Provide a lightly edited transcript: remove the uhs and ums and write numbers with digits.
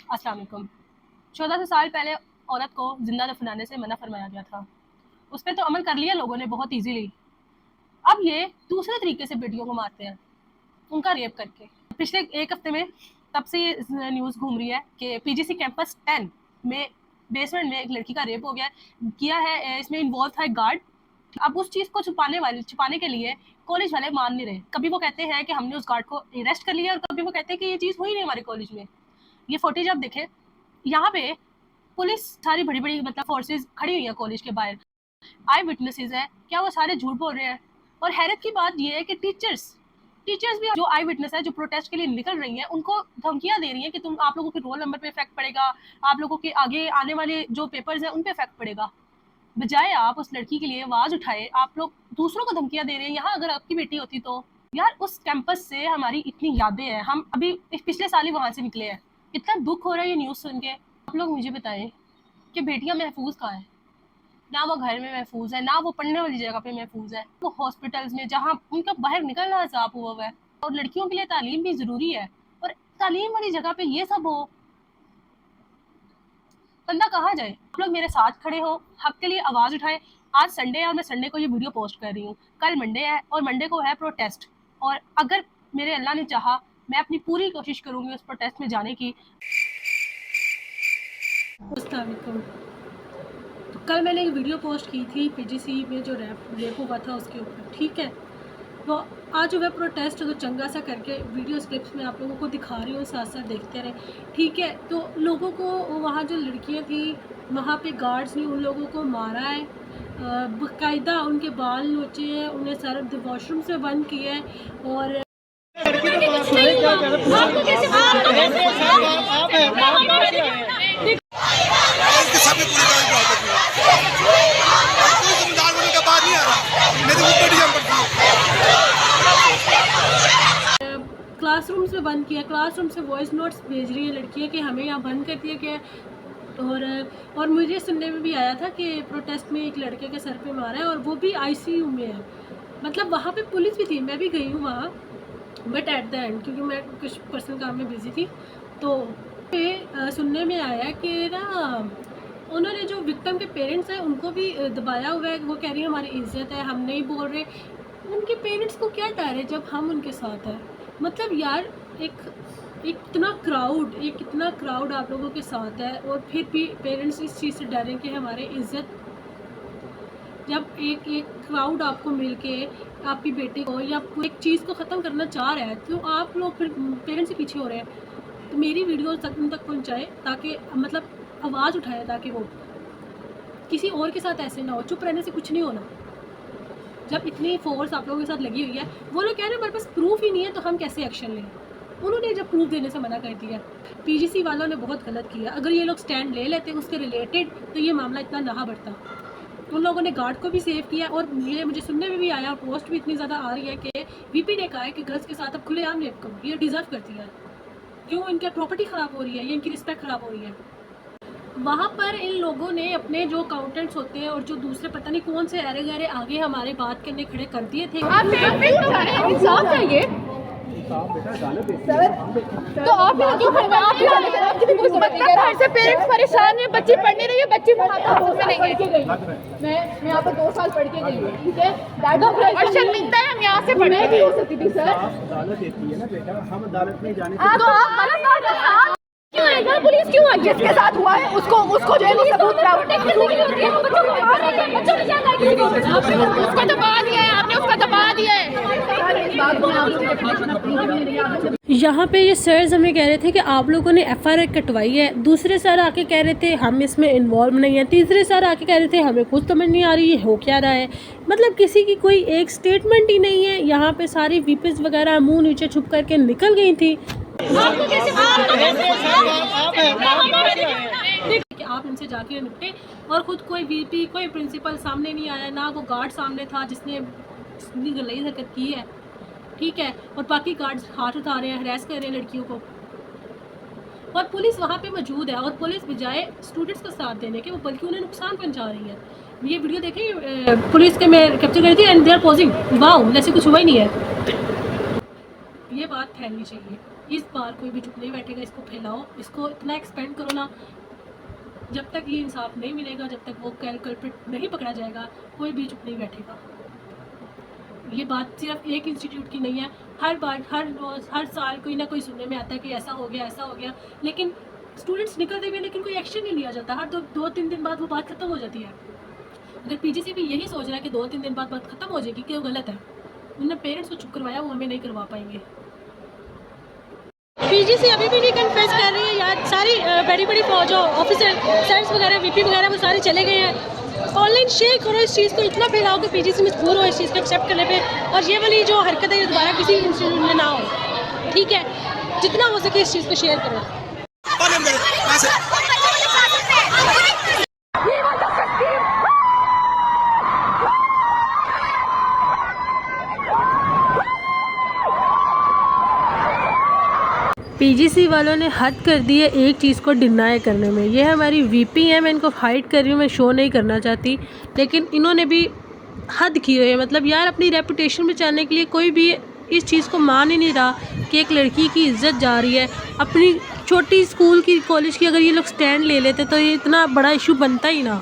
अस्सलाम वालेकुम। 1400 साल पहले औरत को जिंदा दफनाने से मना फरमाया गया था। उस पर तो अमल कर लिया लोगों ने बहुत इजीली। अब ये दूसरे तरीके से बेटियों को मारते हैं, उनका रेप करके। पिछले एक हफ्ते में तब से ये न्यूज़ घूम रही है कि पीजीसी कैंपस 10 में बेसमेंट में एक लड़की का रेप हो गया किया है। इसमें इन्वॉल्व था एक गार्ड। अब उस चीज़ को छुपाने के लिए कॉलेज वाले मान नहीं रहे। कभी वो कहते हैं कि हमने उस गार्ड को अरेस्ट कर लिया और कभी वो कहते हैं कि ये चीज़ हुई नहीं हमारे कॉलेज में। ये फुटेज आप देखें, यहाँ पे पुलिस सारी बड़ी बड़ी मतलब फोर्सेस खड़ी हुई है कॉलेज के बाहर। आई विटनेसेस है, क्या वो सारे झूठ बोल रहे हैं? और हैरत की बात ये है कि टीचर्स भी जो आई विटनेस है, जो प्रोटेस्ट के लिए निकल रही हैं, उनको धमकियां दे रही हैं कि तुम आप लोगों के रोल नंबर पे इफेक्ट पड़ेगा, आप लोगों के आगे आने वाले जो पेपर्स हैं उन पे इफेक्ट पड़ेगा। बजाय आप उस लड़की के लिए आवाज उठाए, आप लोग दूसरों को धमकियां दे रहे हैं। यहाँ अगर आपकी बेटी होती तो यार, उस कैंपस से हमारी इतनी यादें हैं। हम अभी पिछले साल ही वहां से निकले हैं। इतना दुख हो रहा है ये न्यूज़ सुन के। आप लोग मुझे बताएं कि बेटियां महफूज कहाँ हैं? ना वो घर में महफूज है, ना वो पढ़ने वाली जगह पे महफूज है। वो हॉस्पिटल्स में जहाँ उनका बाहर निकलना हिसाब हुआ है। और लड़कियों के लिए तालीम भी ज़रूरी है, और तालीम वाली जगह पे ये सब हो, बंदा कहाँ जाए? आप लोग मेरे साथ खड़े हो, हक के लिए आवाज़ उठाएं। आज संडे है और मैं संडे को ये वीडियो पोस्ट कर रही हूँ। कल मंडे है और मंडे को है प्रोटेस्ट। और अगर मेरे अल्लाह ने चाहा, मैं अपनी पूरी कोशिश करूँगी उस प्रोटेस्ट में जाने की। अस्सलाम वालेकुम। तो कल मैंने एक वीडियो पोस्ट की थी पीजीसी में जो रेप हुआ था उसके ऊपर, ठीक है। तो आज जो है प्रोटेस्ट तो चंगा सा करके वीडियो क्लिप्स में आप लोगों को दिखा रही हूँ, साथ साथ देखते रहे, ठीक है। तो लोगों को वहाँ जो लड़कियाँ थी वहाँ पे गार्ड्स ने उन लोगों को मारा है, बाकायदा उनके बाल नोचे हैं, उन्हें सारा वॉशरूम से बंद किया है। और क्लासरूम से बंद किया, क्लासरूम से वॉइस नोट्स भेज रही है लड़कियाँ कि हमें यहाँ बंद कर दिया गया। और मुझे सुनने में भी आया था कि प्रोटेस्ट में एक लड़के के सर पे मारा है और वो भी आईसीयू में है। मतलब वहाँ पे पुलिस भी थी, मैं भी गई हूँ वहाँ, बट एट द एंड क्योंकि मैं कुछ पर्सनल काम में बिजी थी। तो सुनने में आया कि ना उन्होंने जो विक्टिम के पेरेंट्स हैं उनको भी दबाया हुआ है। वो कह रही है हमारी इज्जत है, हम नहीं बोल रहे। उनके पेरेंट्स को क्या डर है जब हम उनके साथ हैं? मतलब यार, एक इतना क्राउड आप लोगों के साथ है और फिर भी पेरेंट्स इस चीज़ से डरें कि हमारी इज्जत। जब एक क्राउड आपको मिलके आपकी बेटी को या एक चीज़ को ख़त्म करना चाह रहा है तो आप लोग फिर पेरेंट्स से पीछे हो रहे हैं। तो मेरी वीडियो तक उन तक पहुँचाए, ताकि मतलब आवाज़ उठाए, ताकि वो किसी और के साथ ऐसे ना हो। चुप रहने से कुछ नहीं होना। जब इतनी फोर्स आप लोगों के साथ लगी हुई है, वो लोग कह रहे हैं हमारे पास प्रूफ ही नहीं है तो हम कैसे एक्शन लें। उन्होंने जब प्रूफ देने से मना कर दिया, पीजीसी वालों ने बहुत गलत किया। अगर ये लोग स्टैंड ले लेते उसके रिलेटेड तो ये मामला इतना ना बढ़ता। उन लोगों ने गार्ड को भी सेव किया। और ये मुझे सुनने में भी आया, पोस्ट भी इतनी ज़्यादा आ रही है कि वीपी ने कहा है कि गर्ल्स के साथ अब खुलेआम रेप करो, ये डिज़र्व करती है। क्यों? इनकी प्रॉपर्टी ख़राब हो रही है, ये इनकी रिस्पेक्ट ख़राब हो रही है। वहाँ पर इन लोगों ने अपने जो अकाउंटेंट्स होते हैं और जो दूसरे पता नहीं कौन से अरे गहरे आगे हमारे बात करने खड़े कर दिए थे। आप इंसाफ चाहिए सर, तो आप क्यों खड़े हैं? आपकी भी कोई समझ नहीं आ रहा। ऐसे पेरेंट्स परेशान हैं, बच्ची पढ़ नहीं रही है, बच्ची नहीं गई। मैं यहाँ पर 2 साल पढ़ के गई हूँ, ठीक है। और शर्मिंदा है हम यहाँ से पढ़ने भी हो सकती थी सर। अदालत देती है ना बेटा, हम अदालत में जाने से तो आप गलत क्यों आएगा? पुलिस क्यों आएगी? जिसके साथ हुआ है उसको जो है वो सबूत उसको दबा दिया है आपने, उसको दबा दिया है। यहाँ पे ये सर्स हमें कह रहे थे कि आप लोगों ने एफआईआर कटवाई है। दूसरे सर आके कह रहे थे हम इसमें इन्वॉल्व नहीं है। तीसरे सर आके कह रहे थे हमें कुछ समझ नहीं आ रही है हो क्या रहा है। मतलब किसी की कोई एक स्टेटमेंट ही नहीं है। यहाँ पे सारी वीपीज वगैरह मुंह नीचे छुप करके निकल गई थी। आप इनसे जाके निपटे, और खुद कोई वीपी कोई प्रिंसिपल सामने नहीं आया, ना वो गार्ड सामने था जिसने गलत हरकत की है, ठीक है। और बाकी गार्ड्स हाथ उठा रहे हैं, हरास कर रहे हैं लड़कियों को। और पुलिस वहाँ पे मौजूद है और पुलिस बजाय स्टूडेंट्स का साथ देने के वो बल्कि उन्हें नुकसान पहुँचा रही है। ये वीडियो देखें, पुलिस के मैं कैप्चर करी थी and they are posing, wow, जैसे कुछ हुआ ही नहीं है। ये बात फैलनी चाहिए। इस बार कोई भी चुप नहीं बैठेगा, इसको फैलाओ, इसको इतना एक्सपेंड करो ना, जब तक ये इंसाफ नहीं मिलेगा, जब तक वो कल्प्रिट नहीं पकड़ा जाएगा, कोई भी चुप नहीं बैठेगा। ये बात सिर्फ एक इंस्टीट्यूट की नहीं है, हर बार हर साल कोई ना कोई सुनने में आता है कि ऐसा हो गया, लेकिन स्टूडेंट्स निकलते भी लेकिन कोई एक्शन ही लिया जाता। हर 2-3 दिन बाद वो बात खत्म हो जाती है। अगर पीजीसी भी यही सोच रहा है कि 2-3 दिन बाद बात खत्म हो जाएगी, कि वो गलत है। उन्होंने पेरेंट्स को चुप करवाया, वो हमें नहीं करवा पाएंगे। पीजीसी अभी भी नहीं कन्फेस कर रही है यार। सारी बड़ी फौज ऑफिसर सेट्स वगैरह वीपी वगैरह वो सारे चले गए हैं। ऑनलाइन शेयर करो इस चीज़ को, इतना फैलाओ कि पीजीसी मजबूर हो इस चीज़ को एक्सेप्ट करने पे, और ये वाली जो हरकत है ये दोबारा किसी इंस्टीट्यूट में ना हो। ठीक है, जितना हो सके इस चीज़ को शेयर करो। पीजीसी वालों ने हद कर दी है एक चीज़ को डिनाई करने में। ये हमारी वीपी है, मैं इनको हाइड कर रही हूँ, मैं शो नहीं करना चाहती, लेकिन इन्होंने भी हद की हुई है। मतलब यार अपनी रेपुटेशन बचाने के लिए कोई भी इस चीज़ को मान ही नहीं रहा कि एक लड़की की इज्जत जा रही है। अपनी छोटी स्कूल की कॉलेज की अगर ये लोग स्टैंड ले लेते तो ये इतना बड़ा इशू बनता ही ना।